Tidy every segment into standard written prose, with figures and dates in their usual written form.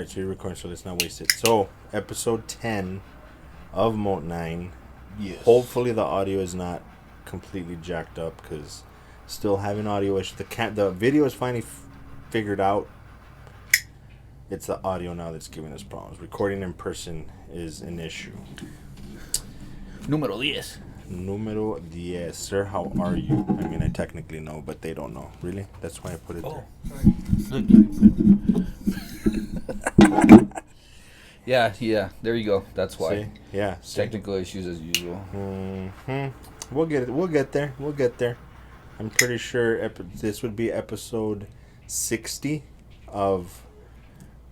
Alright, so you're recording, so let's not waste it. So, episode 10 of Moat 9. Yes. Hopefully the audio is not completely jacked up, because still having audio issues. The video is finally figured out. It's the audio now that's giving us problems. Recording in person is an issue. Número 10. Número 10. Sir, how are you? I mean, I technically know, but they don't know. Really? That's why I put it there. Yeah, there you go. That's why. See? Yeah. Technical issues as usual. We'll get there. I'm pretty sure this would be episode 60 of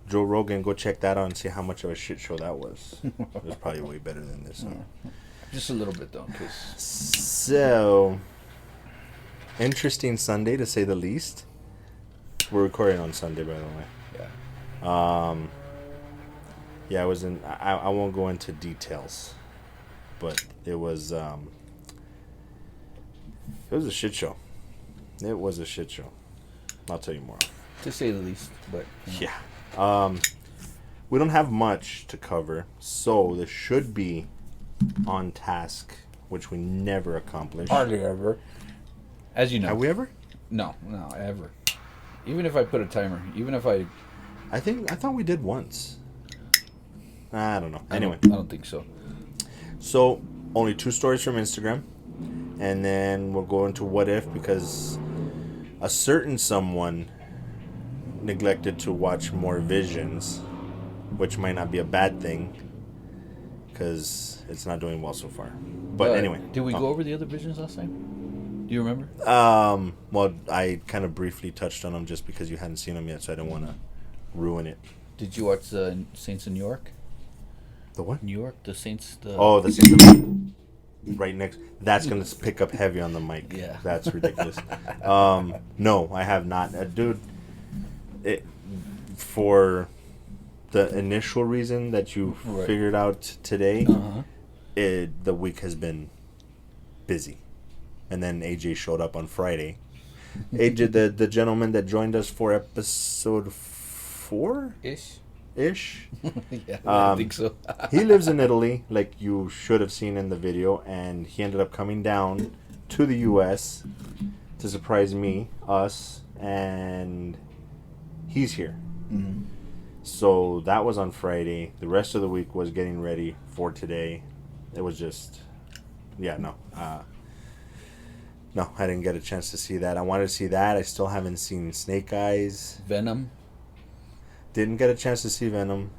Joe Rogan. Go check that out and see how much of a shit show that was. It was probably way better than this one. Just a little bit, though. So, interesting Sunday, to say the least. We're recording on Sunday, by the way. Yeah. Yeah, I won't go into details, but it was a shit show. It was a shit show. I'll tell you more. To say the least, but... Yeah. We don't have much to cover, so this should be on task, which we never accomplish. Hardly ever. As you know. Have we ever? No, ever. Even if I put a timer, I thought we did once. I don't know. Anyway. I don't think so. So, only 2 stories from Instagram. And then we'll go into what if, because a certain someone neglected to watch more visions, which might not be a bad thing, because it's not doing well so far. But anyway. Did we go over the other visions last time? Do you remember? Well, I kind of briefly touched on them just because you hadn't seen them yet, so I didn't want to ruin it. Did you watch the Saints of New York? The what? New York, the Saints. The Saints. Right next. That's going to pick up heavy on the mic. Yeah. That's ridiculous. No, I have not. Dude, for the initial reason that you figured out today, the week has been busy. And then AJ showed up on Friday. AJ, the gentleman that joined us for episode 4? Ish. Yeah, I think so. He lives in Italy, like you should have seen in the video, and he ended up coming down to the U.S. to surprise us, and he's here. Mm-hmm. So that was on Friday. The rest of the week was getting ready for today. It was just, no, I didn't get a chance to see that. I wanted to see that. I still haven't seen Snake Eyes. Venom. Didn't get a chance to see Venom.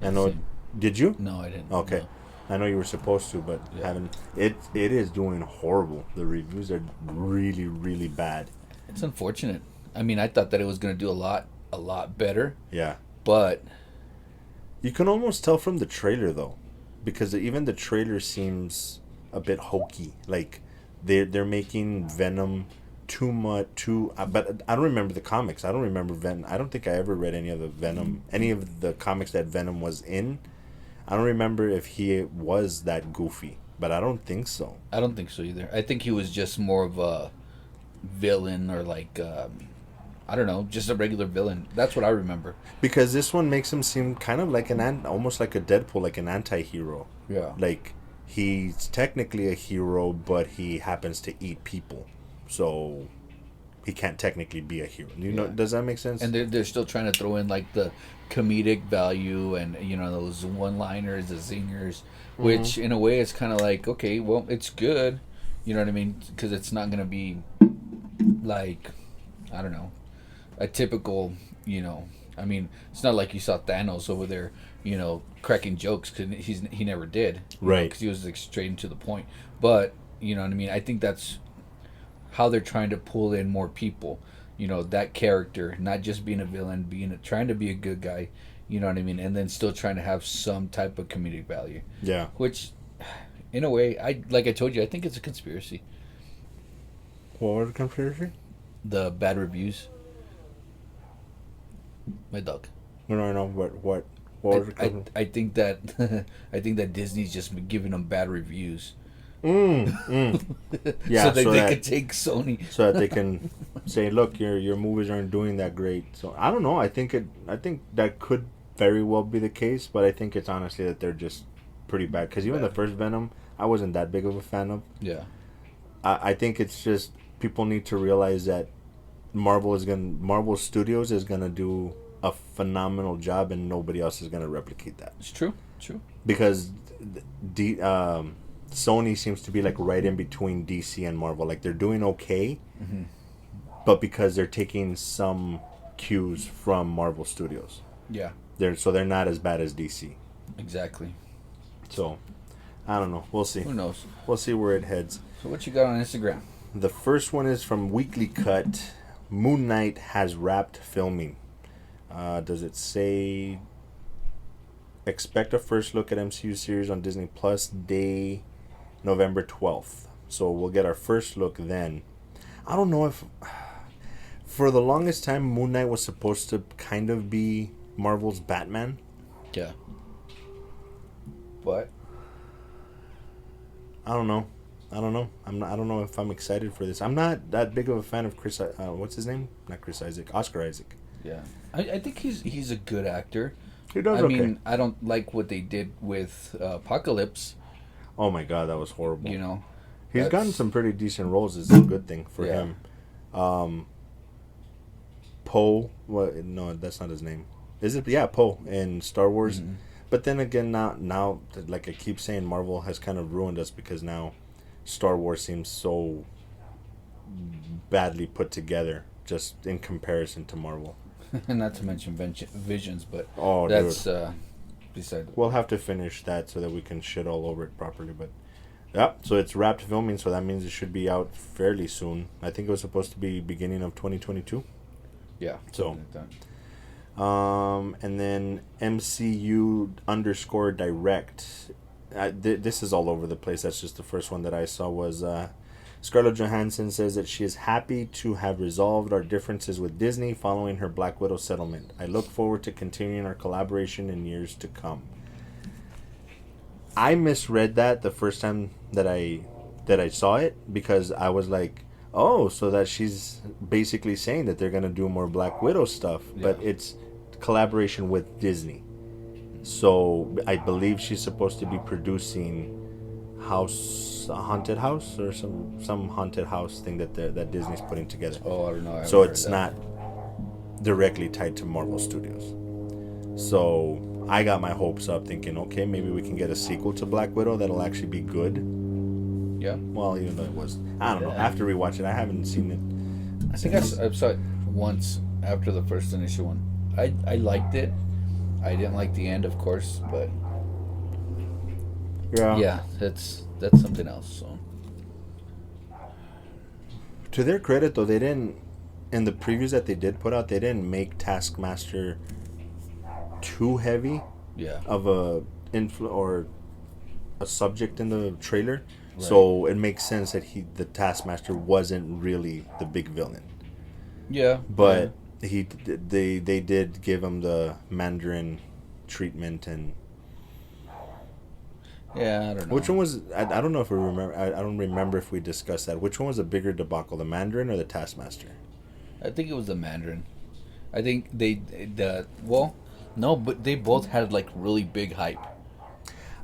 I know. Did you? No, I didn't. Okay. No. I know you were supposed to, but haven't. It is doing horrible. The reviews are really, really bad. It's unfortunate. I mean, I thought that it was going to do a lot better. Yeah. But you can almost tell from the trailer, though, because even the trailer seems a bit hokey. Like they're making Venom too much. But I don't remember the comics. I don't remember Venom. I don't think I ever read any of the comics that Venom was in. I don't remember if he was that goofy, but I don't think so. I don't think so either. I think he was just more of a villain, or like I don't know, just a regular villain. That's what I remember. Because this one makes him seem kind of like almost like a Deadpool, like an anti-hero. Yeah. Like he's technically a hero, but he happens to eat people. So he can't technically be a hero. You know, does that make sense? And they're still trying to throw in like the comedic value and those one-liners, the zingers, which in a way it's kind of like, okay, well, it's good, you know what I mean? Because it's not gonna be like, I don't know, a typical, I mean, it's not like you saw Thanos over there, cracking jokes, because he never did, right? Because he was like straight and to the point. But you know what I mean? I think that's how they're trying to pull in more people, that character, not just being a villain, trying to be a good guy, you know what I mean, and then still trying to have some type of comedic value. Yeah. Which, in a way, like I told you, I think it's a conspiracy. What was the conspiracy? The bad reviews. My dog. No. What was the conspiracy? I think that I think that Disney's just been giving them bad reviews. Yeah, so they can take Sony, so that they can say, look, your movies aren't doing that great. So I don't know. I think that could very well be the case, but I think it's honestly that they're just pretty bad. Because even the first Venom, I wasn't that big of a fan of. Yeah. I think it's just people need to realize that Marvel Studios is gonna do a phenomenal job, and nobody else is gonna replicate that. It's true. True. Because Sony seems to be like right in between DC and Marvel. Like they're doing okay, but because they're taking some cues from Marvel Studios. Yeah. They're not as bad as DC. Exactly. So, I don't know. We'll see. Who knows? We'll see where it heads. So what you got on Instagram? The first one is from Weekly Cut. Moon Knight has wrapped filming. Does it say expect a first look at MCU series on Disney Plus day November 12th. So we'll get our first look then. I don't know if for the longest time Moon Knight was supposed to kind of be Marvel's Batman. Yeah. But I don't know. I don't know if I'm excited for this. I'm not that big of a fan of Chris. What's his name? Not Chris Isaac. Oscar Isaac. Yeah, I think he's a good actor. He does. I mean, I don't like what they did with Apocalypse. Oh my God, that was horrible. You know, he's gotten some pretty decent roles. It's a good thing for him. Poe. What? No, that's not his name. Is it? Yeah, Poe in Star Wars. Mm-hmm. But then again, now, like I keep saying, Marvel has kind of ruined us because now Star Wars seems so badly put together, just in comparison to Marvel. Not to mention Visions, but that's beside. We'll have to finish that so that we can shit all over it properly. But yeah, so it's wrapped filming, so that means it should be out fairly soon. I think it was supposed to be beginning of 2022. Yeah. So. Like that. And then MCU_direct. This is all over the place. That's just the first one that I saw was Scarlett Johansson says that she is happy to have resolved our differences with Disney following her Black Widow settlement. I look forward to continuing our collaboration in years to come. I misread that the first time that I saw it because I was like, oh, so that she's basically saying that they're going to do more Black Widow stuff, but it's collaboration with Disney. So I believe she's supposed to be producing a haunted house or some haunted house thing that Disney's putting together. Oh, I don't know. So it's not directly tied to Marvel Studios. So I got my hopes up thinking, okay, maybe we can get a sequel to Black Widow that'll actually be good. Yeah. Well, even though it was, I don't know. After rewatch it, I haven't seen it. I think I saw it once after the first initial one. I liked it. I didn't like the end, of course, but yeah, that's something else. So, to their credit, though, they didn't. In the previews that they did put out, they didn't make Taskmaster too heavy. Yeah. Of a or a subject in the trailer. Right. So it makes sense that the Taskmaster wasn't really the big villain. Yeah. But they did give him the Mandarin treatment and. Yeah, I don't know. Which one was? I don't know if we remember. I don't remember if we discussed that. Which one was a bigger debacle, the Mandarin or the Taskmaster? I think it was the Mandarin. I think no, but they both had like really big hype.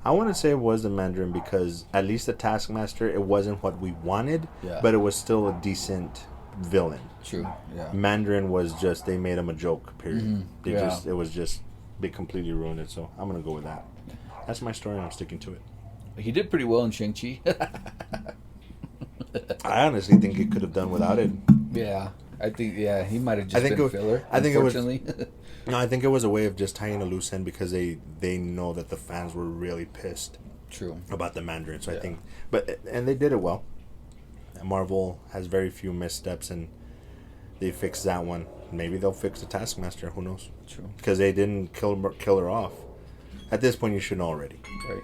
I want to say it was the Mandarin because at least the Taskmaster, it wasn't what we wanted, but it was still a decent villain. True. Yeah. Mandarin was just they made him a joke. Period. Mm-hmm. They completely ruined it. So I'm gonna go with that. That's my story, and I'm sticking to it. He did pretty well in Shang-Chi. I honestly think he could have done without it. Yeah, I think he might have just been filler. I think unfortunately. No, I think it was a way of just tying a loose end because they know that the fans were really pissed. True. About the Mandarin. So I think, and they did it well. Marvel has very few missteps, and they fixed that one. Maybe they'll fix the Taskmaster. Who knows? True. Because they didn't kill her off. At this point, you should know already. Right.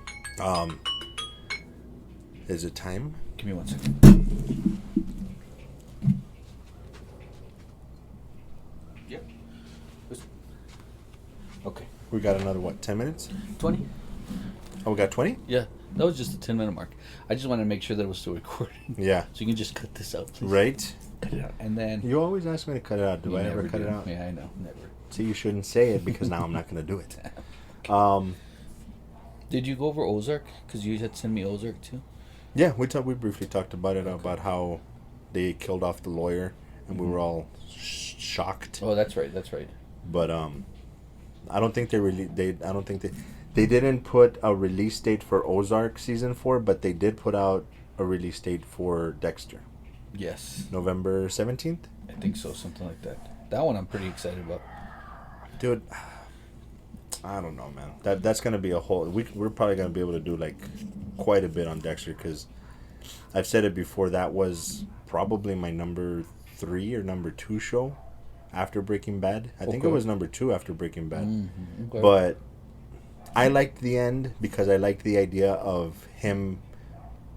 Is it time? Give me 1 second. Yep. Okay. We got another, 10 minutes? 20. Oh, we got 20? Yeah. That was just a 10-minute mark. I just wanted to make sure that it was still recording. Yeah. So you can just cut this out, please. Right? Cut it out. And then... You always ask me to cut it out. Do I ever cut it out? Yeah, I know. Never. See, you shouldn't say it because now I'm not going to do it. Did you go over Ozark? Because you had sent me Ozark too. Yeah, we briefly talked about it, about how they killed off the lawyer, and we were all shocked. Oh, that's right. That's right. But I don't think they didn't put a release date for Ozark season 4, but they did put out a release date for Dexter. Yes. November 17th? I think so, something like that. That one I'm pretty excited about. Dude, I don't know, man. That's going to be a whole... We're probably going to be able to do, like, quite a bit on Dexter, because I've said it before, that was probably my number 3 or number 2 show after Breaking Bad. I think it was number 2 after Breaking Bad. Mm-hmm. Okay. But I liked the end because I liked the idea of him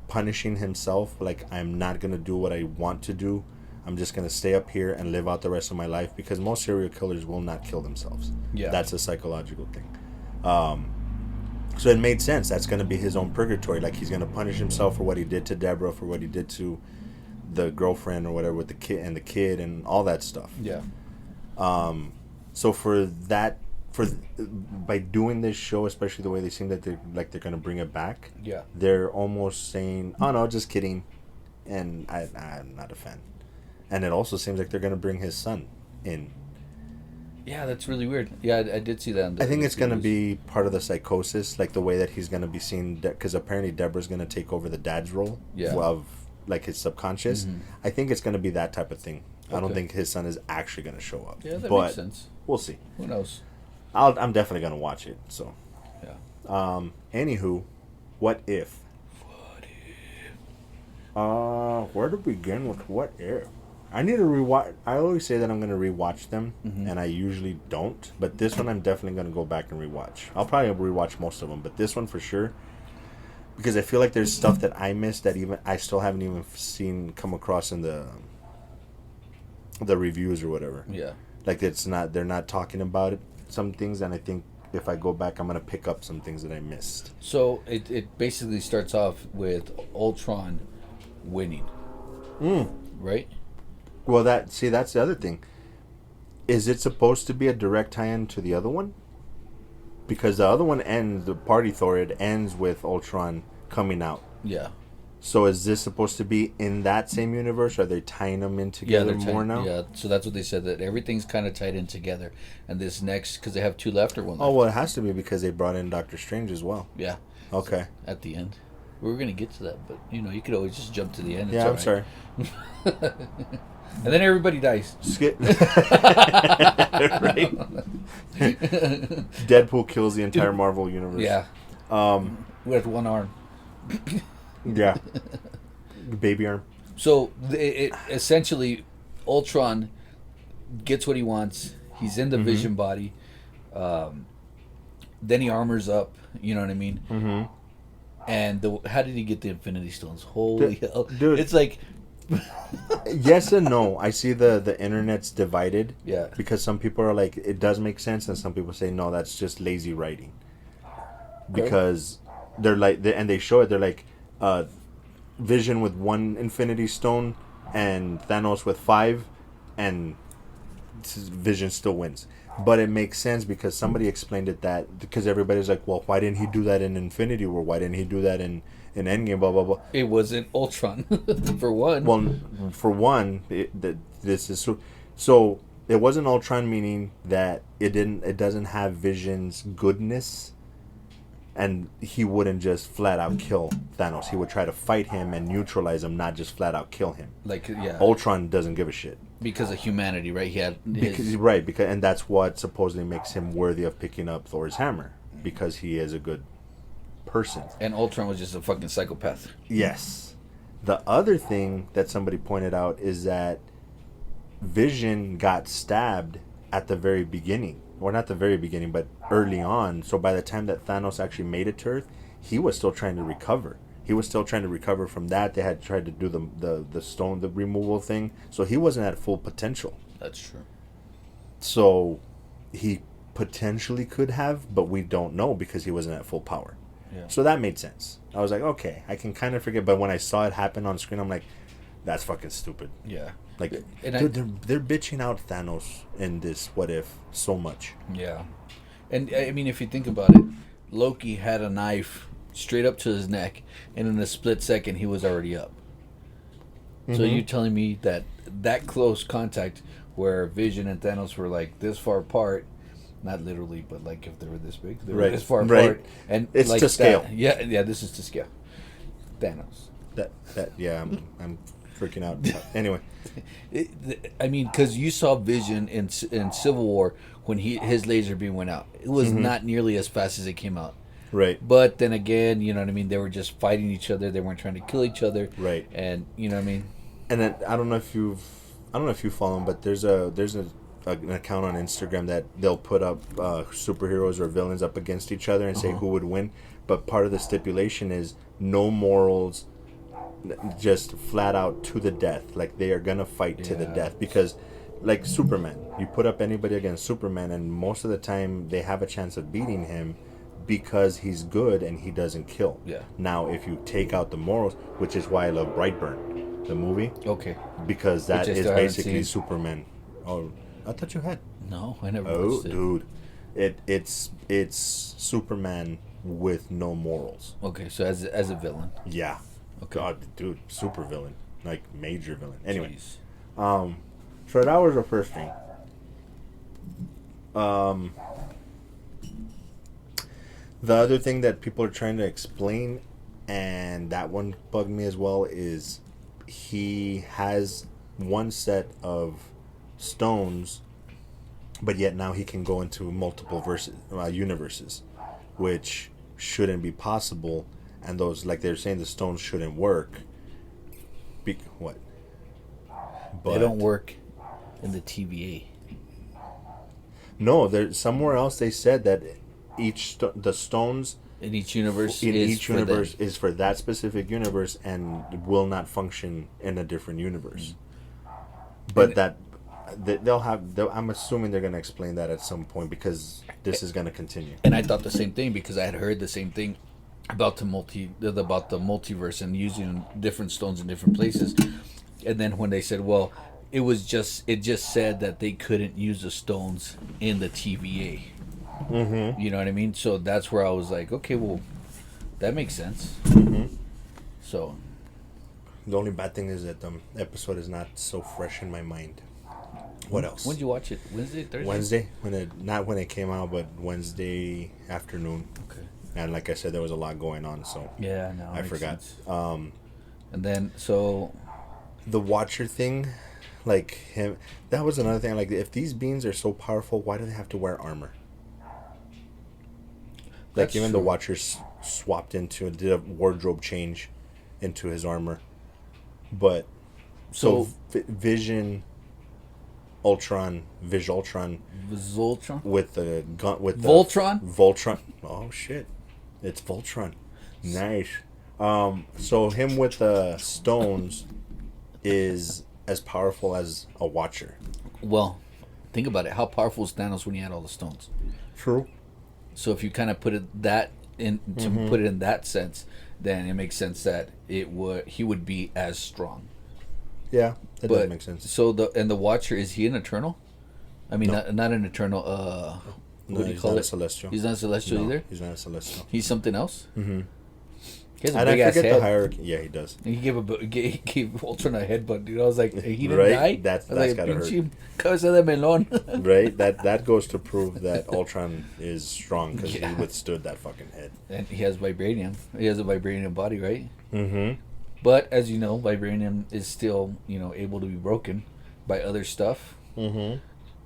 punishing himself. Like, I'm not going to do what I want to do. I'm just going to stay up here and live out the rest of my life, because most serial killers will not kill themselves. Yeah. That's a psychological thing. So it made sense. That's going to be his own purgatory. Like, he's going to punish himself for what he did to Deborah, for what he did to the girlfriend or whatever with the kid and all that stuff. Yeah. So by doing this show, especially the way they seem that they're going to bring it back, Yeah. they're almost saying, "Oh no, just kidding," and I'm not a fan. And it also seems like they're going to bring his son in. Yeah, that's really weird. Yeah, I did see that. I think it's going to be part of the psychosis, like the way that he's going to be seen, because apparently Deborah's going to take over the dad's role of like his subconscious. Mm-hmm. I think it's going to be that type of thing. Okay. I don't think his son is actually going to show up. Yeah, that but makes sense. We'll see. Who knows? I'm definitely going to watch it. So, yeah. Anywho, what if? Where to begin with what if? I need to rewatch. I always say that I'm going to rewatch them, and I usually don't. But this one, I'm definitely going to go back and rewatch. I'll probably rewatch most of them, but this one for sure, because I feel like there's stuff that I missed that even I still haven't even seen come across in the reviews or whatever. Yeah. Like they're not talking about it, some things, and I think if I go back, I'm going to pick up some things that I missed. So it basically starts off with Ultron winning. Right? Well, that's the other thing. Is it supposed to be a direct tie-in to the other one? Because the other one ends, the Party Thor, it ends with Ultron coming out. Yeah. So is this supposed to be in that same universe? Or are they tying them in together more now? Yeah, so that's what they said, that everything's kind of tied in together. And this next, because they have 2 left or 1 left. Oh, well, it has to be because they brought in Doctor Strange as well. Yeah. Okay. So at the end. We were going to get to that, but, you could always just jump to the end. Yeah, I'm sorry. And then everybody dies. Skip. Right? Deadpool kills the entire Marvel universe. Yeah. With 1 arm. Yeah. Baby arm. So it essentially, Ultron gets what he wants. He's in the Vision body. Then he armors up. You know what I mean? Mm-hmm. And how did he get the Infinity Stones? Holy hell! Dude. It's like Yes and no. I see the internet's divided. Yeah. Because some people are like, it does make sense, and some people say, no, that's just lazy writing. Because they're like, and they show it, they're like, Vision with 1 Infinity Stone and Thanos with 5, and Vision still wins. But it makes sense because somebody explained it because everybody's like, well, why didn't he do that in Infinity War? Why didn't he do that in Endgame? Blah blah blah. it wasn't Ultron for one. Well, for one, this is so it wasn't Ultron, meaning that it doesn't have Vision's goodness, and he wouldn't just flat out kill Thanos. He would try to fight him and neutralize him, not just flat out kill him. Like, yeah. Ultron doesn't give a shit. Because of humanity, right? He had because and that's what supposedly makes him worthy of picking up Thor's hammer, because he is a good person. And Ultron was just a fucking psychopath. Yes. The other thing that somebody pointed out is that Vision got stabbed at the very beginning. Or not the very beginning, but early on. So by the time that Thanos actually made it to Earth, he was still trying to recover. He was still trying to recover from that. They had tried to do the stone, the removal thing. So he wasn't at full potential. That's true. So he potentially could have, but we don't know because he wasn't at full power. Yeah. So that made sense. I was like, okay, I can kind of forget. But when I saw it happen on screen, I'm like, That's fucking stupid. Yeah. Like, And dude, they're bitching out Thanos in this What If so much. yeah. And I mean, if you think about it, Loki had a knife straight up to his neck, and in a split second, he was already up. So you're telling me that close contact, where Vision and Thanos were like this far apart, not literally, but like if they were this big, they were this far apart, and it's like to scale. that, yeah, this is to scale. Thanos. I'm freaking out. Anyway, I mean, because you saw Vision in Civil War when his laser beam went out. It was not nearly as fast as it came out. right. But then again, you know what I mean. They were just fighting each other. They weren't trying to kill each other. Right. And you know what I mean. And then I don't know if you follow him, but there's an account on Instagram that they'll put up superheroes or villains up against each other and say who would win. But part of the stipulation is no morals, just flat out to the death. Like they are gonna fight to the death because, like Superman, you put up anybody against Superman, and most of the time they have a chance of beating him because he's good and he doesn't kill. Yeah. Now, if you take out the morals, which is why I love Brightburn, the movie. Okay. Because that Which I is still haven't basically seen. Superman. Oh, I thought you had. No, I never Oh, watched it. dude, it's Superman with no morals. Okay, so as a villain. Yeah. Okay. God, dude, super villain, like major villain. Anyway, Jeez. so that was the first thing. The other thing that people are trying to explain, and that one bugged me as well, is he has one set of stones, but yet now he can go into multiple universes, which shouldn't be possible. And those, like they're saying, the stones shouldn't work. What? They don't work in the TVA. No, there somewhere else they said that the stones In each universe is for that specific universe and will not function in a different universe. But I'm assuming they're going to explain that at some point because this is going to continue. And I thought the same thing because I had heard the same thing about the multiverse and using different stones in different places. And then when they said, well, it just said that they couldn't use the stones in the TVA. Mm-hmm. You know what I mean? So that's where I was like, okay, well, that makes sense. Mm-hmm. So the only bad thing is that the episode is not so fresh in my mind. What else? When did you watch it? Wednesday, Thursday? Wednesday, not when it came out, but Wednesday afternoon. Okay. And like I said, there was a lot going on, so yeah, no, I forgot. And then so the Watcher thing, like him, that was another thing. Like, if these beings are so powerful, why do they have to wear armor? Like, That's even true. the Watchers swapped did a wardrobe change into his armor, but so Vision, Ultron, Ultron Voltron? with the gun with the Voltron? Voltron. Oh shit, it's Voltron. Nice. So him with the stones is as powerful as a Watcher. Well, think about it. How powerful is Thanos when he had all the stones? True. So if you kind of put it put it in that sense, then it makes sense that he would be as strong. Yeah, that does make sense. So the Watcher, is he an Eternal? I mean, No. not an Eternal. No, what do you he's call not it? a Celestial. He's not a Celestial No, either. he's not a Celestial. He's something else. Mm-hmm. He has a And big I ass forget head. the hierarchy. Yeah, he does. He gave Ultron a headbutt, dude. I was like, he didn't Right? die. That's I was like, gotta hurt. "Pinche cabeza de melón." Right? That goes to prove that Ultron is strong because Yeah. he withstood that fucking head. And he has vibranium. He has a vibranium body, right? Mm-hmm. But as you know, vibranium is still, able to be broken by other stuff. Mm-hmm.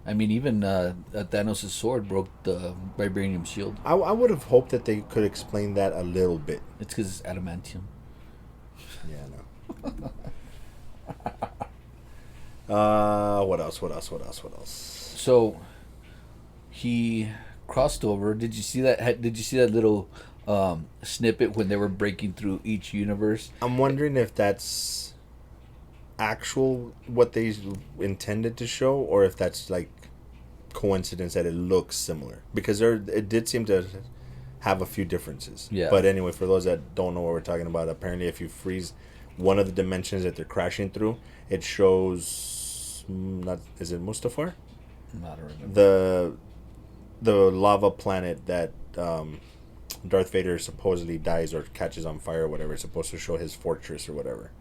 I mean, even Thanos' sword broke the vibranium shield. I would have hoped that they could explain that a little bit. It's because it's adamantium. Yeah, no. What else? So he crossed over. Did you see that? Did you see that little snippet when they were breaking through each universe? I'm wondering if that's actual what they intended to show, or if that's like coincidence that it looks similar, because it did seem to have a few differences. Yeah. But anyway, for those that don't know what we're talking about, apparently if you freeze one of the dimensions that they're crashing through, it shows not is it Mustafar? I don't remember. The lava planet that Darth Vader supposedly dies or catches on fire or whatever. It's supposed to show his fortress or whatever.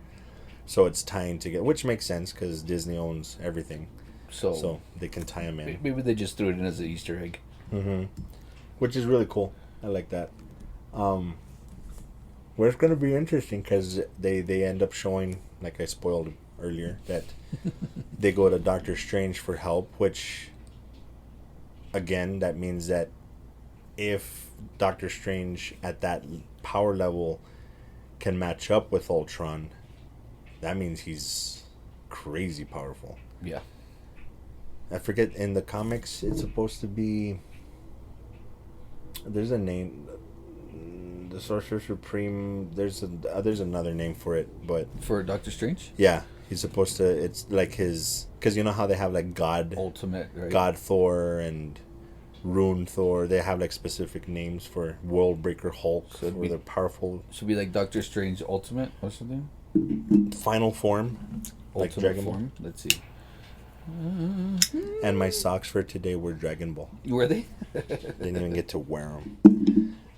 So it's tying together, which makes sense because Disney owns everything. So they can tie them in. Maybe they just threw it in as an Easter egg. Mm-hmm. Which is really cool. I like that. Where it's going to be interesting because they end up showing, like I spoiled earlier, that they go to Doctor Strange for help, which, again, that means that if Doctor Strange at that power level can match up with Ultron, that means he's crazy powerful. Yeah. I forget, in the comics, it's supposed to be... There's a name... The Sorcerer Supreme... There's another name for it, but... For Doctor Strange? Yeah. He's supposed to... It's like his... Because you know how they have like God... Ultimate, right? God Thor and Rune Thor. They have like specific names for World Breaker Hulk. So or they're powerful... Should be like Doctor Strange Ultimate or something? Final form. Like Ultimate Dragon form? Ball. Let's see. And my socks for today were Dragon Ball. Were they? Didn't even get to wear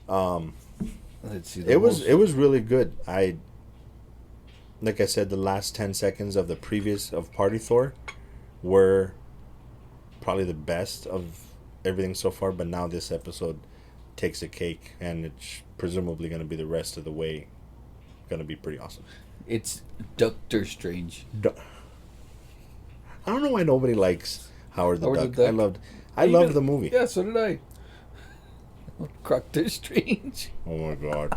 them. Let's see. It was really good. Like I said, the last 10 seconds of the previous of Party Thor were probably the best of everything so far. But now this episode takes a cake, and it's presumably going to be the rest of the way going to be pretty awesome. It's Doctor Strange. I don't know why nobody likes Howard the Duck. Duck. I loved the movie. Yeah, so did I. Doctor Strange. Oh my god.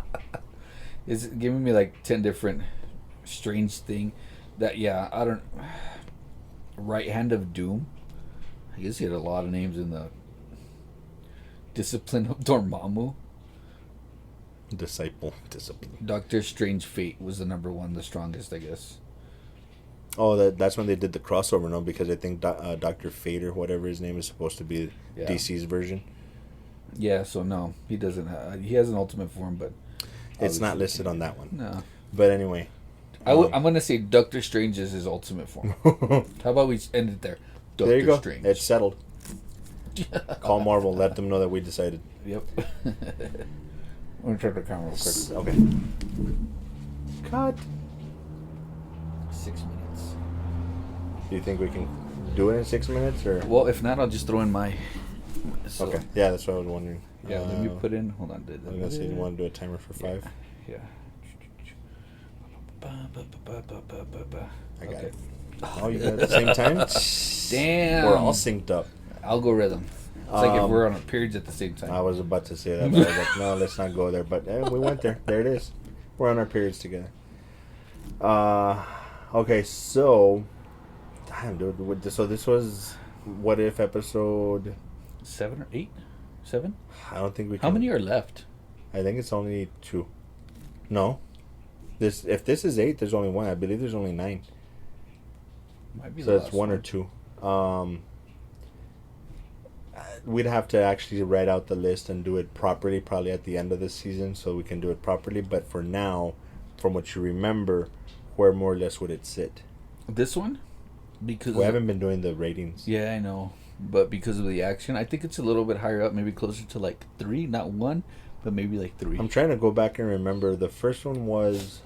It's giving me like 10 different strange thing that I don't. Right Hand of Doom. I guess he had a lot of names in the Discipline of Dormammu. Disciple. Discipline. Doctor Strange Fate was the number one, the strongest, I guess. Oh, that's when they did the crossover, no? Because I think Dr. Fate or whatever his name is supposed to be DC's version. Yeah, so no, he doesn't. He has an ultimate form, but it's not listed on that one. No. But anyway, I'm gonna say Doctor Strange is his ultimate form. How about we end it there? Doctor there you go. Strange. It's settled. Call Marvel. Let them know that we decided. Yep. Let me check the camera real quick. Okay. Cut. 6 minutes. Do you think we can do it in 6 minutes, or? Well, if not, I'll just throw in my. So, okay. Yeah, that's what I was wondering. Yeah, let me put in. Hold on. I was gonna say you want to do a timer for 5. Yeah. I got it. Oh, you got it at the same time? Damn. We're all synced up. Algorithm. It's like if we're on our periods at the same time. I was about to say that, but I was like, no, let's not go there. But we went there. There it is. We're on our periods together. Okay, so... Damn, dude. So this was What If episode... 7 or 8? 7? I don't think we can... How many are left? I think it's only 2. No. If this is 8, there's only 1. I believe there's only 9. Might be so it's 1 or 2. We'd have to actually write out the list and do it properly, probably at the end of the season, so we can do it properly. But for now, from what you remember, where more or less would it sit? This one? Because we haven't been doing the ratings. Yeah, I know. But because of the action, I think it's a little bit higher up, maybe closer to like 3, not 1, but maybe like 3. I'm trying to go back and remember. The first one was...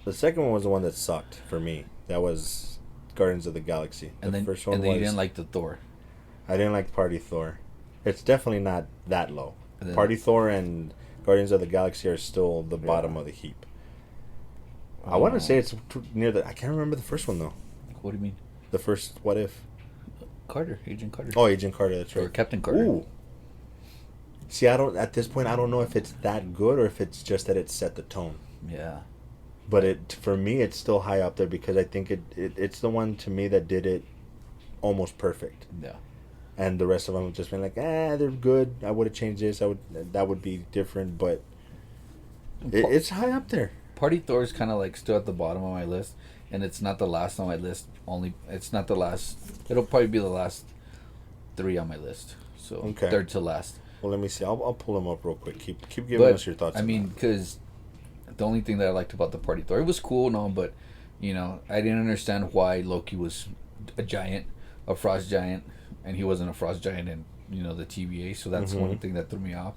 The second one was the one that sucked for me. That was Guardians of the Galaxy. And then, first one and then you didn't like the Thor. I didn't like Party Thor. It's definitely not that low. Party Thor and Guardians of the Galaxy are still the bottom of the heap. I want to say it's near the... I can't remember the first one, though. What do you mean? The first What If? Agent Carter. Oh, Agent Carter, that's right. Or Captain Carter. Ooh. See, at this point, I don't know if it's that good or if it's just that it set the tone. Yeah. But for me, it's still high up there because I think it's the one, to me, that did it almost perfect. Yeah. And the rest of them have just been like, they're good. I would have changed this. That would be different, but it's high up there. Party Thor is kind of like still at the bottom of my list, and it's not the last on my list. It's not the last. It'll probably be the last 3 on my list. So third to last. Well, let me see. I'll pull them up real quick. Keep giving us your thoughts. I mean, because the only thing that I liked about the party Thor, it was cool and all, but I didn't understand why Loki was a giant, a frost giant, and he wasn't a frost giant in the TVA. So that's one thing that threw me off.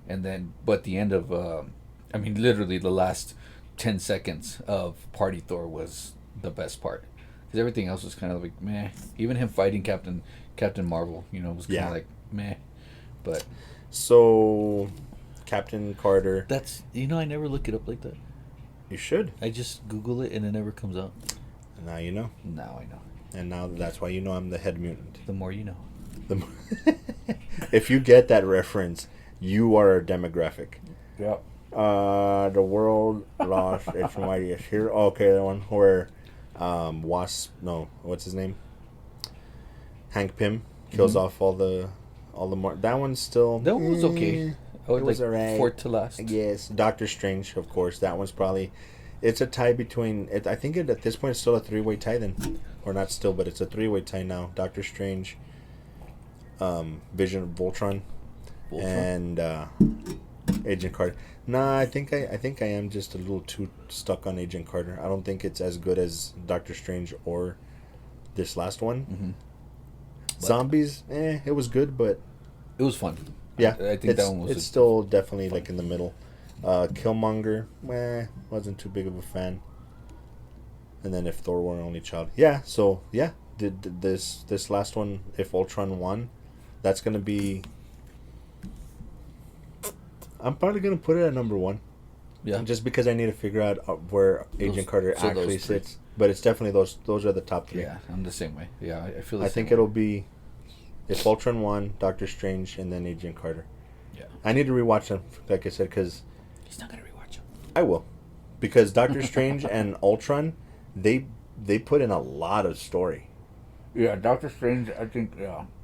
And then, but the end of, literally the last 10 seconds of Party Thor was the best part. Because everything else was kind of like meh. Even him fighting Captain Marvel, was kind of like meh. But so, Captain Carter. That's I never look it up like that. You should. I just Google it and it never comes up. Now you know. Now I know. And now that's why I'm the head mutant. The more you know. If you get that reference, you are a demographic. Yeah. The world lost its mightiest hero. Oh, okay, the one where Wasp. No, what's his name? Hank Pym kills off all the that one's still. That one was okay. It was alright. Fourth to last. Yes, Doctor Strange, of course. That one's probably. It's a tie between. I think at this point it's still a 3-way tie then, or not still, but it's a 3-way tie now. Doctor Strange, Vision, Voltron, and Agent Carter. Nah, I think I am just a little too stuck on Agent Carter. I don't think it's as good as Doctor Strange or this last one. Mm-hmm. Zombies, it was good, but it was fun. Yeah, I think that one was. It's still definitely like in the middle. Killmonger, wasn't too big of a fan. And then if Thor were an only child, did this last one? If Ultron won, that's gonna be. I'm probably gonna put it at number 1. Yeah. Just because I need to figure out where Agent Carter actually sits, but it's definitely those are the top 3. Yeah, I'm the same way. Yeah, I feel. I think it'll be, if Ultron won, Doctor Strange, and then Agent Carter. Yeah. I need to rewatch them, like I said, because. He's not gonna rewatch them. I will, because Doctor Strange and Ultron, they put in a lot of story. Yeah, Doctor Strange. I think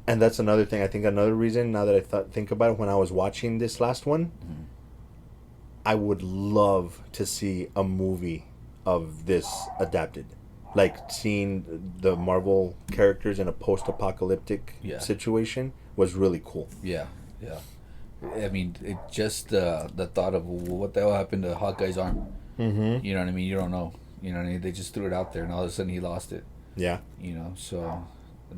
And that's another thing. I think another reason, now that I think about it, when I was watching this last one, I would love to see a movie of this adapted. Like, seeing the Marvel characters in a post-apocalyptic situation was really cool. Yeah, yeah. I mean, it just the thought of what the hell happened to Hawkeye's arm. Mm-hmm. You know what I mean? You don't know. You know what I mean? They just threw it out there, and all of a sudden he lost it. Yeah. So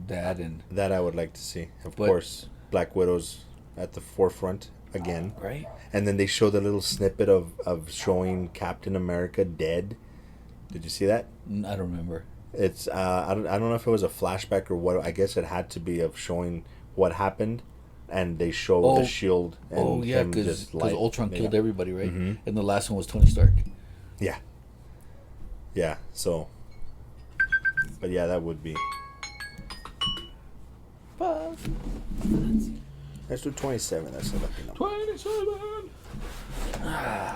that I would like to see. Of course, Black Widow's at the forefront again. Right. And then they showed a little snippet of showing Captain America dead. Did you see that? I don't remember. It's I don't know if it was a flashback or what. I guess it had to be of showing what happened, and they show the shield. And because Ultron killed everybody, right? Mm-hmm. And the last one was Tony Stark. Yeah. So, but yeah, that would be. Let's do 27. That's a lucky number. 27.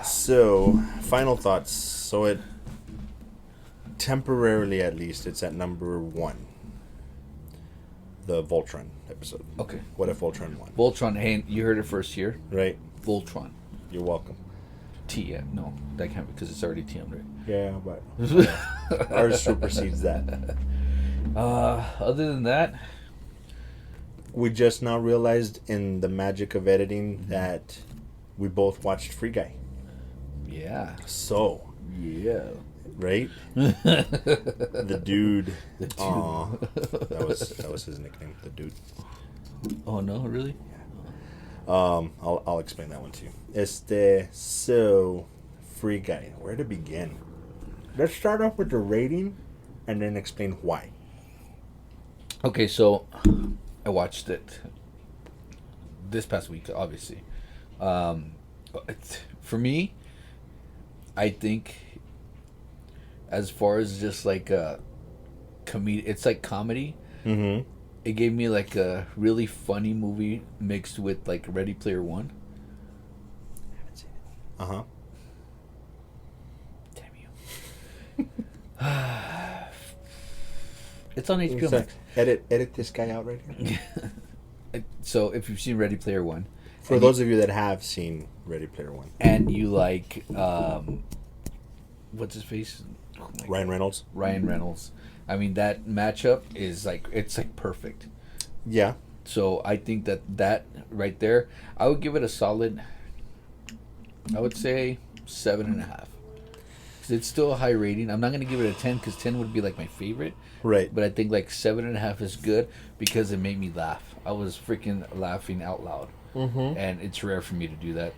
So, final thoughts. So it temporarily, at least, it's at number 1. The Voltron episode. Okay. What if Voltron won? Voltron. Hey, you heard it first here. Right. Voltron. You're welcome. TM. No, that can't be because it's already TM, right? Yeah, but ours supersedes that. Other than that, we just now realized in the magic of editing that we both watched Free Guy. Yeah. So. Yeah. Right? The dude. The dude. Aw, that was his nickname, the dude. Oh no, really? Yeah. I'll explain that one to you. So Free Guy. Where to begin? Let's start off with the rating and then explain why. Okay, so I watched it this past week, obviously. For me, I think as far as just like a it's like comedy. Mm-hmm. It gave me like a really funny movie mixed with like Ready Player One. I haven't seen it. Uh-huh. Damn you. It's on HBO Max. Edit this guy out right here. So if you've seen Ready Player One, for those of you that have seen Ready Player One, and you like what's his face? Oh Ryan Reynolds. Ryan Reynolds. I mean, that matchup is like, it's like perfect. Yeah. So I think that right there, I would give it a solid, I would say 7.5. because it's still a high rating. I'm not gonna give it a 10 because 10 would be like my favorite. Right. But I think like 7.5 is good because it made me laugh. I was freaking laughing out loud. Mm-hmm. And it's rare for me to do that.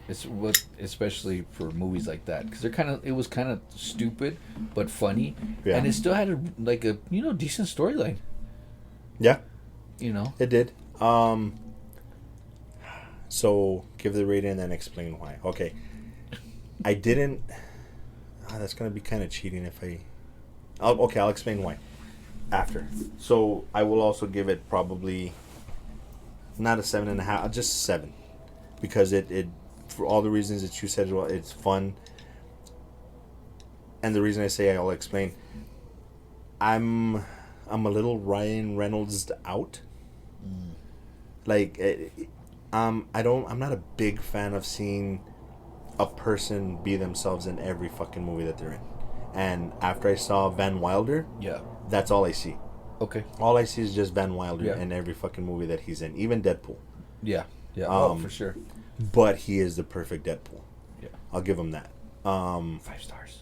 Especially for movies like that, because it was kind of stupid but funny, Yeah. and it still had a decent storyline. Yeah. You know, It did. So give the rating and then explain why. Okay. I didn't. That's gonna be kind of cheating if I. I'll explain why after. So I will also give it probably not a 7.5, just 7, because it for all the reasons that you said as well. It's fun, and the reason I say I'll explain. I'm a little Ryan Reynolds out. Like, I'm not a big fan of seeing a person be themselves in every fucking movie that they're in. And after I saw Van Wilder, yeah, that's all I see. okay, All I see is just Van Wilder Yeah. in every fucking movie that he's in, even Deadpool. yeah, for sure. But he is the perfect Deadpool. Yeah, I'll give him that. 5 stars.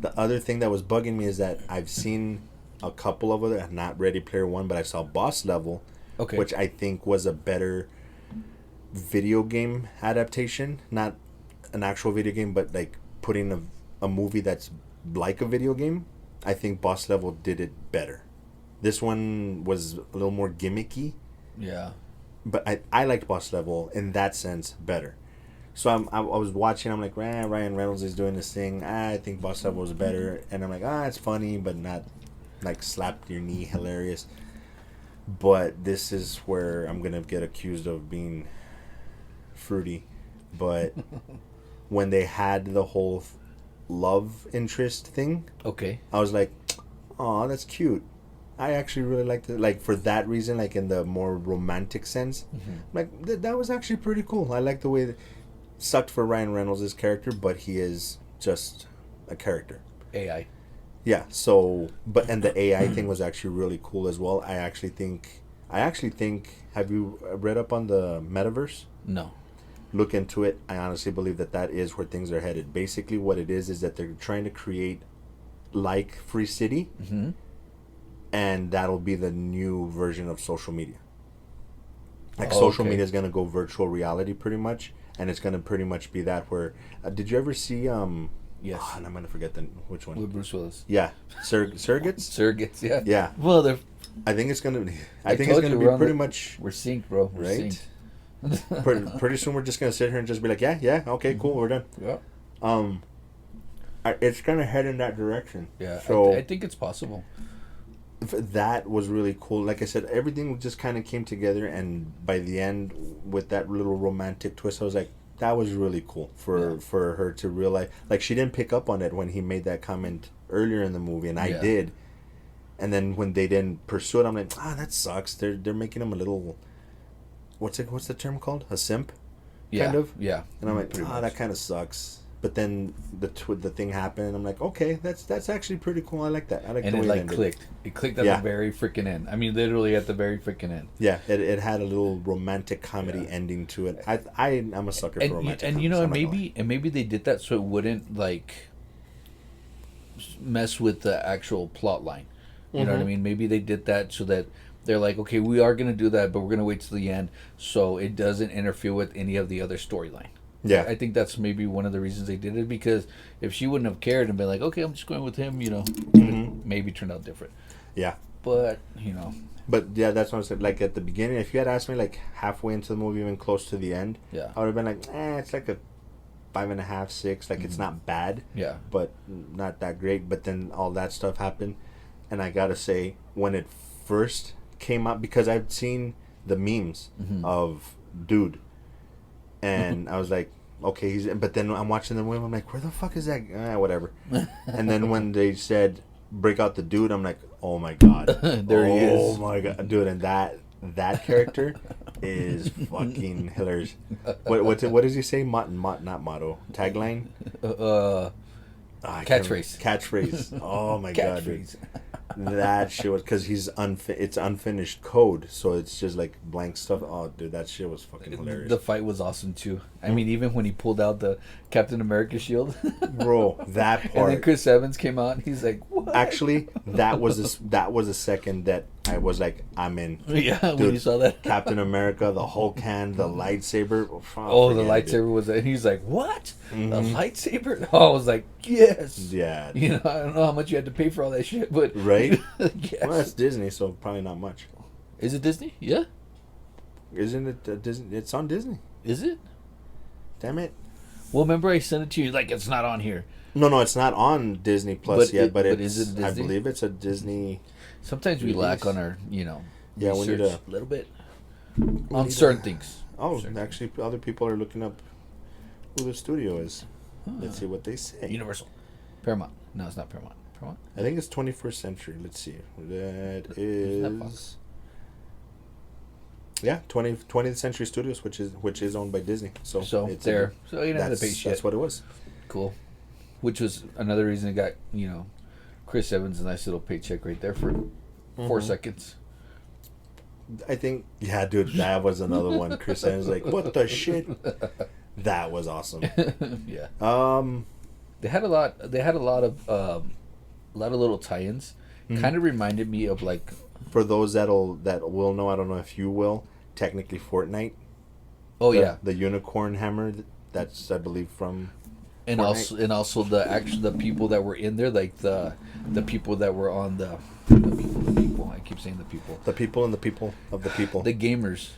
The other thing that was bugging me is that I've seen a couple of other, not Ready Player One, but I saw Boss Level, Okay, which I think was a better video game adaptation. Not an actual video game, but like putting a movie that's like a video game. I think Boss Level did it better. This one was a little more gimmicky, yeah, but I liked Boss Level in that sense better. So I was watching. I'm like, Ryan Reynolds is doing this thing. I think Boss Level was better, and I'm like, it's funny, but not like slap your knee hilarious. But this is where I'm gonna get accused of being fruity. But when they had the whole love interest thing, okay, I was like, "Oh, that's cute." I actually really liked it. Like, for that reason, like in the more romantic sense, like that was actually pretty cool. I like the way that sucked for Ryan Reynolds' character, but he is just a character. AI. Yeah. So, and the AI thing was actually really cool as well. I actually think. Have you read up on the metaverse? No. Look into it. I honestly believe that is where things are headed. Basically, what it is that they're trying to create like Free City, and that'll be the new version of social media. Like, social media is gonna go virtual reality pretty much, and it's gonna pretty much be that where. Did you ever see Yes. and I'm gonna forget which one. With Bruce Willis. Yeah, Surrogates. Surrogates. Yeah. Yeah. Well, they're. I think it's gonna. I think it's told gonna you be pretty much We're synced, bro. We're right. synced. Pretty soon we're just gonna sit here and just be like, yeah, okay, cool, we're done. Yeah. It's gonna head in that direction. Yeah. So I think it's possible. that was really cool. Like I said, everything just kind of came together, and by the end, with that little romantic twist, I was like, that was really cool for her to realize. Like, she didn't pick up on it when he made that comment earlier in the movie, and I did. And then when they didn't pursue it, I'm like, that sucks. They're making him a little. What's the term called? A simp, kind of. Yeah. And I'm like, that kind of sucks. But then the thing happened, and I'm like, okay, that's actually pretty cool. I like that. I like and the way it ended. clicked. It clicked at the very freaking end. I mean, literally at the very freaking end. Yeah, it had a little romantic comedy ending to it. I'm a sucker for romantic. And comedies, maybe they did that so it wouldn't like mess with the actual plot line. You know what I mean? Maybe they did that so that they're like, okay, we are gonna do that, but we're gonna wait till the end so it doesn't interfere with any of the other storyline. Yeah, I think that's maybe one of the reasons they did it, because if she wouldn't have cared and been like, okay, I'm just going with him, maybe turned out different. Yeah. But, But yeah, that's what I said. Like, at the beginning, if you had asked me like halfway into the movie, even close to the end, I would have been like, it's like a 5.5, 6. Like, it's not bad. Yeah. But not that great. But then all that stuff happened, and I gotta say, when it first came out, because I've seen the memes of dude. And I was like, okay, but then I'm watching the movie, I'm like, where the fuck is that? Whatever. And then when they said, break out the dude, I'm like, oh my god. There he is. Oh my god. Dude, and that character is fucking hilarious. What does he say? Not motto. Tagline? Catchphrase. Catchphrase. Oh my god, dude. That shit was because it's unfinished code, so it's just like blank stuff. Oh, dude, that shit was fucking hilarious. The fight was awesome too. I mean, even when he pulled out the Captain America shield, Bro, that part. and then Chris Evans came out, and he's like, "What?" Actually, that was a second that I was like, I'm in. Yeah, Dude, when you saw that, Captain America, the Hulk hand, the lightsaber. the lightsaber was, and he's like, "What? A lightsaber?" Oh, I was like, "Yes." Yeah. You know, I don't know how much you had to pay for all that shit, but Right? yes. Well, that's Disney, so probably not much. Is it Disney? Yeah. Isn't it Disney? It's on Disney. Is it? Damn it. Well, remember I sent it to you. Like, it's not on here. No, it's not on Disney Plus yet, but is it Disney? I believe it's a Disney. Sometimes we lack on our, Yeah, we need research a little bit on certain things. Oh, actually, other people are looking up who the studio is. Let's see what they say. Universal. Paramount. No, it's not Paramount. Paramount? I think it's 21st Century. Let's see. That Isn't that is. Yeah, 20th Century Studios, which is owned by Disney. So it's there. So you didn't have to pay shit. That's what it was. Cool. Which was another reason it got, Chris Evans a nice little paycheck right there for 4 seconds. I think, yeah, dude, that was another one. Chris Evans like, what the shit? That was awesome. Yeah. They had a lot of little tie-ins. Kind of reminded me of like, for those that will know, I don't know if you will, technically Fortnite. Oh yeah, the unicorn hammer. That's, I believe, from. And Fortnite. also the people that were in there, like the people that were on the people. I keep saying the people. The people and the people of the people. The gamers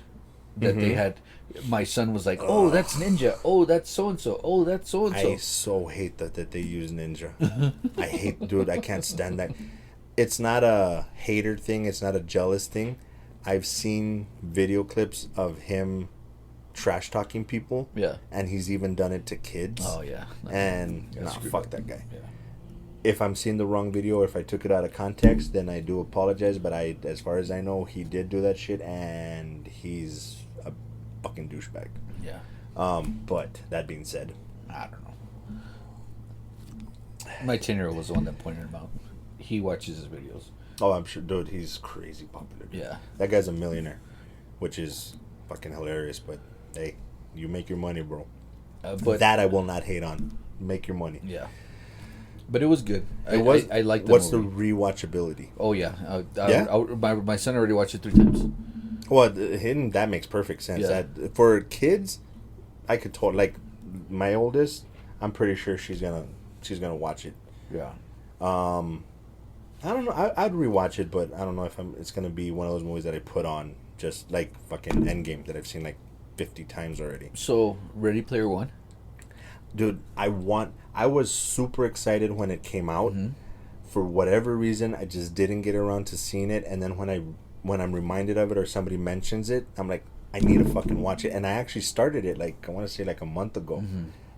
that they had. My son was like, "Oh, that's Ninja. Oh, that's so and so. Oh, that's so and so." I so hate that they use Ninja. I hate, dude. I can't stand that. It's not a hater thing. It's not a jealous thing. I've seen video clips of him trash talking people. Yeah. And he's even done it to kids. Oh yeah. Fuck that guy. Yeah. If I'm seeing the wrong video, if I took it out of context, then I do apologize. But as far as I know, he did do that shit, and he's a fucking douchebag. Yeah. But that being said, I don't know. My 10-year-old was the one that pointed him out. He watches his videos. oh, I'm sure, dude, he's crazy popular. Yeah. That guy's a millionaire, which is fucking hilarious. But hey, you make your money, bro. But that I will not hate on. Make your money. Yeah. But it was good. It was. I liked the What's movie. the rewatchability? Oh yeah. Yeah? My son already watched it 3 times. Well, that makes perfect sense. Yeah. That for kids, I could like my oldest. I'm pretty sure she's gonna watch it. Yeah. I don't know. I'd rewatch it, but I don't know if it's gonna be one of those movies that I put on just like fucking Endgame that I've seen like 50 times already. So Ready Player One. Dude, I was super excited when it came out. For whatever reason, I just didn't get around to seeing it, and then when I'm reminded of it or somebody mentions it, I'm like, I need to fucking watch it. And I actually started it like, I want to say like a month ago.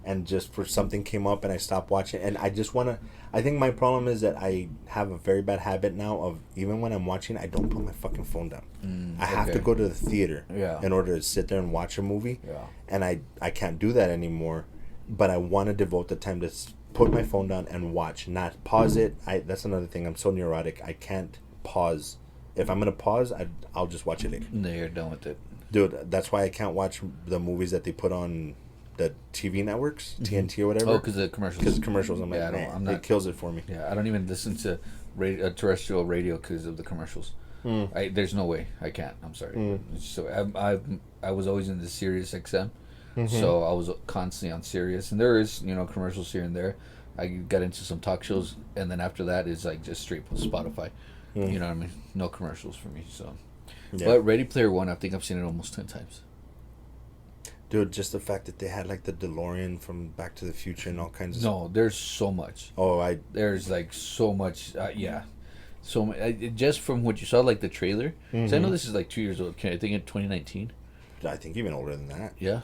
And just for something came up and I stopped watching. And I just want to, I think my problem is that I have a very bad habit now of, even when I'm watching, I don't put my fucking phone down. I have to go to the theater in order to sit there and watch a movie. Yeah. And I can't do that anymore. But I want to devote the time to put my phone down and watch, not pause it. That's another thing. I'm so neurotic. I can't pause. If I'm going to pause, I'll just watch it later. No, you're done with it. Dude, that's why I can't watch the movies that they put on the TV networks, TNT or whatever. Oh, because of commercials. Because commercials, I'm like, Yeah, man, I'm not- it kills it for me. Yeah, I don't even listen to terrestrial radio because of the commercials. There's no way I can't. I'm sorry. So I was always in the Sirius XM, so I was constantly on Sirius, and there is commercials here and there. I got into some talk shows, and then after that is like just straight Spotify. You know what I mean? No commercials for me. So, but Ready Player One, I think I've seen it almost 10 times. Dude, just the fact that they had like the DeLorean from Back to the Future and all kinds of No, there's so much. Oh, There's like so much. Yeah. So just from what you saw, like the trailer. 'Cause I know this is like 2 years old. I think in 2019. I think even older than that. Yeah.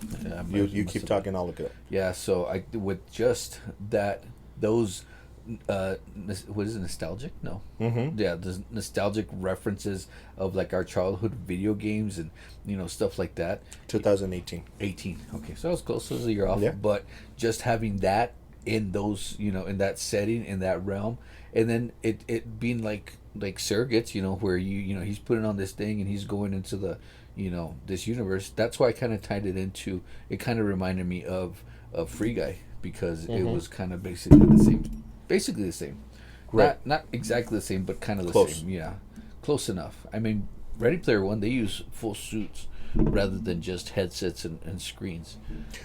You keep talking, I'll look it up. Yeah. So with just those. What is it, nostalgic? No. Yeah, the nostalgic references of like our childhood video games and stuff like that. 2018. 18. Okay, so I was close. So it was a year off. Yeah. But just having that in those, in that setting, in that realm, and then it being like like surrogates, where he's putting on this thing and he's going into the, this universe. That's why I kind of tied it into. It kind of reminded me of Free Guy because it was kind of basically the same. Basically the same. Right. Not exactly the same, but kind of the Close. same. Yeah, close enough. I mean, Ready Player One, they use full suits rather than just headsets and screens.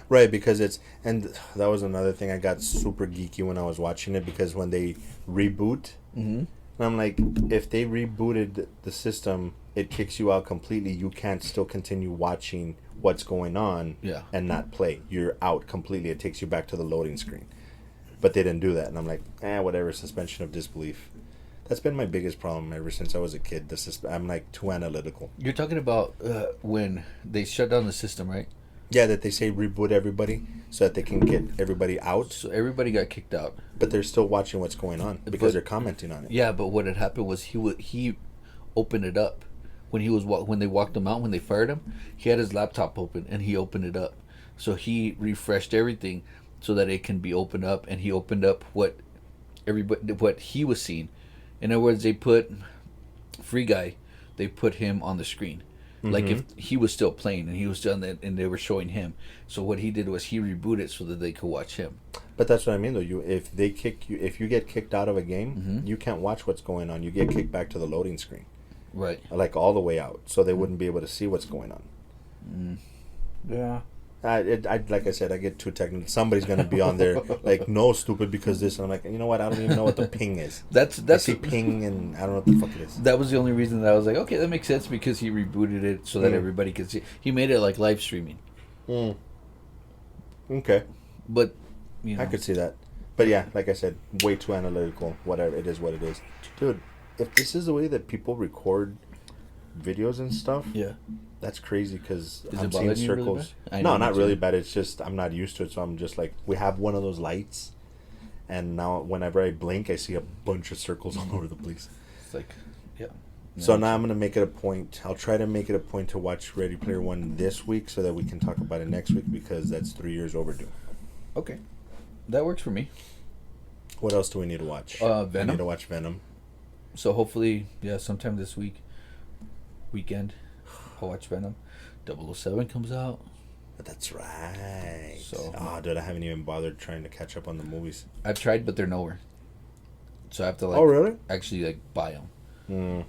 Right, because and that was another thing I got super geeky when I was watching it, because when they reboot, and I'm like, if they rebooted the system, it kicks you out completely. You can't still continue watching what's going on and not play. You're out completely. It takes you back to the loading screen. But they didn't do that, and I'm like, whatever, suspension of disbelief. That's been my biggest problem ever since I was a kid. I'm like too analytical. You're talking about when they shut down the system, right? Yeah, that they say reboot everybody so that they can get everybody out. So everybody got kicked out. But they're still watching what's going on because they're commenting on it. Yeah, but what had happened was he opened it up when when they walked him out, when they fired him. He had his laptop open and he opened it up. So he refreshed everything so that it can be opened up, and he opened up what he was seeing. In other words, they put Free Guy, they put him on the screen. Like if he was still playing and he was done that, and they were showing him. So what he did was he rebooted so that they could watch him. But that's what I mean, though. If you get kicked out of a game, you can't watch what's going on. You get kicked back to the loading screen, right? Like all the way out, so they wouldn't be able to see what's going on. Yeah. Like I said, I get too technical. Somebody's gonna be on there like, no, stupid, because this, and I'm like, you know what? I don't even know what the ping is. That's I see ping, and I don't know what the fuck it is. That was the only reason that I was like, okay, that makes sense, because he rebooted it so that everybody could see. He made it like live streaming. Okay, but I could see that. But yeah, like I said, way too analytical. Whatever, it is what it is, dude. If this is the way that people record videos and stuff, that's crazy, because I'm seeing circles. Really no, not really bad. It's just I'm not used to it, so I'm just like, we have one of those lights, and now whenever I blink, I see a bunch of circles all over the place. It's like, So now I'm gonna make it a point. I'll try to make it a point to watch Ready Player One this week, so that we can talk about it next week, because that's 3 years overdue. Okay, that works for me. What else do we need to watch? Venom. I need to watch Venom. So hopefully, sometime this weekend, I'll watch Venom. 007 comes out. That's right. So, dude, I haven't even bothered trying to catch up on the movies. I've tried, but they're nowhere. So I have to really? Actually buy them.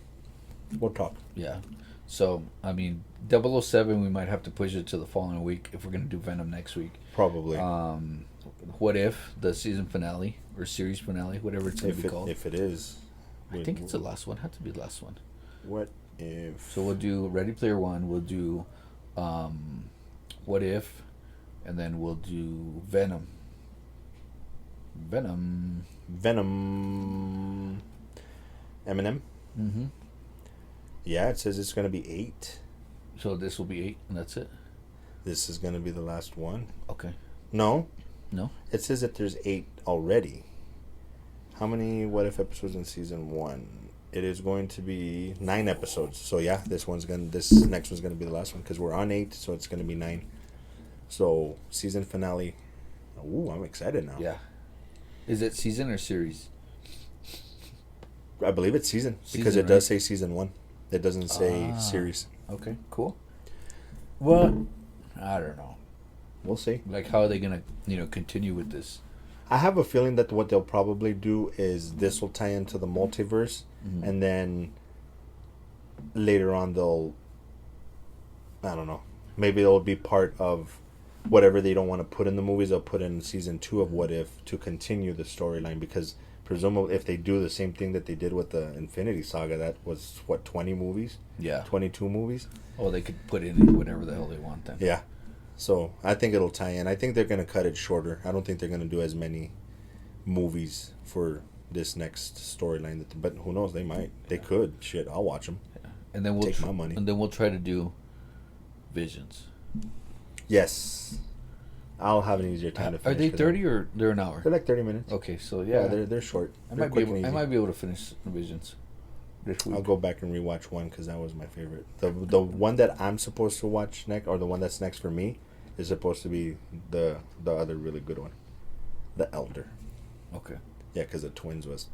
We'll talk. Yeah. So I mean, 007, we might have to push it to the following week if we're gonna do Venom next week. Probably. What if the season finale or series finale, whatever it's gonna be called? If it is, I think it's the last one. Have to be the last one. What if? So we'll do Ready Player One. We'll do, What If, and then we'll do Venom. Eminem. Yeah, it says it's gonna be 8. So this will be 8, and that's it. This is gonna be the last one. Okay. No. It says that there's 8 already. How many What If episodes in season 1? It is going to be 9 episodes. So yeah, this next one's gonna be the last one, because we're on 8, so it's gonna be 9. So season finale. Ooh, I'm excited now. Yeah. Is it season or series? I believe it's season, because it does say season 1. It doesn't say series. Okay, cool. Well, I don't know. We'll see. Like, how are they gonna, continue with this? I have a feeling that what they'll probably do is this will tie into the multiverse, and then later on I don't know, maybe it'll be part of whatever they don't want to put in the movies. They'll put in season 2 of What If to continue the storyline, because presumably if they do the same thing that they did with the Infinity Saga, that was 20 movies? Yeah. 22 movies? Oh, they could put in whatever the hell they want then. Yeah. So I think it'll tie in. I think they're going to cut it shorter. I don't think they're going to do as many movies for this next storyline. But who knows? They might. They could. Shit, I'll watch them. Yeah. And then we'll take my money. And then we'll try to do Visions. Yes. I'll have an easier time to finish. Are they 30 or they're an hour? They're like 30 minutes. Okay, so yeah they're short. I might be able to finish Visions this week. I'll go back and rewatch one, because that was my favorite. The one that I'm supposed to watch next, or the one that's next for me, is supposed to be the other really good one, The Elder. Okay. Yeah, because the twins was.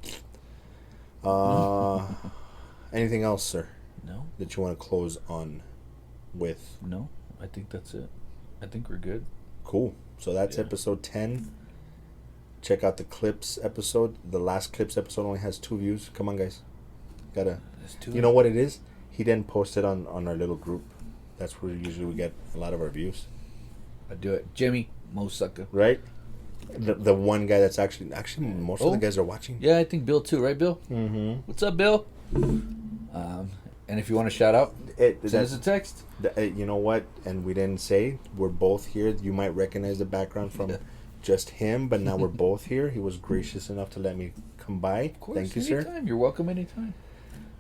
Anything else, sir, No, that you want to close on with? no. I think that's it. I think we're good. Cool. So that's Yeah. episode 10. Check out the clips episode. The last clips episode only has 2 views. Come on, guys. Gotta. Let's do You it. know what it is? He didn't post it on our little group. That's where usually we get a lot of our views. I do it. Jimmy, Mo sucker. Right? The one guy that's actually most of the guys are watching. Yeah, I think Bill too, right, Bill? Mm-hmm. What's up, Bill? And if you want to shout out, send us a text. You know what? And we didn't say we're both here. You might recognize the background from just him, but now we're both here. He was gracious enough to let me come by. Of course, Thank you, anytime. sir. You're welcome anytime.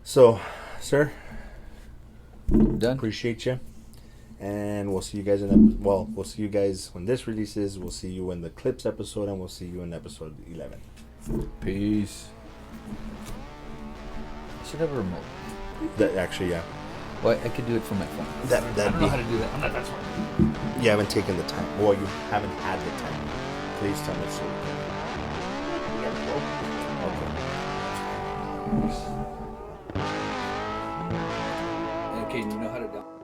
So, sir, Done. appreciate you. And we'll see you guys we'll see you guys when this releases. We'll see you in the clips episode, and we'll see you in episode 11. Peace. I should have a remote. Actually, yeah. Well, I could do it from my phone. I That'd don't be. know how to do that. I'm not that smart. You haven't taken the time. Well, you haven't had the time. Please tell me so. Okay. Okay, you know how to.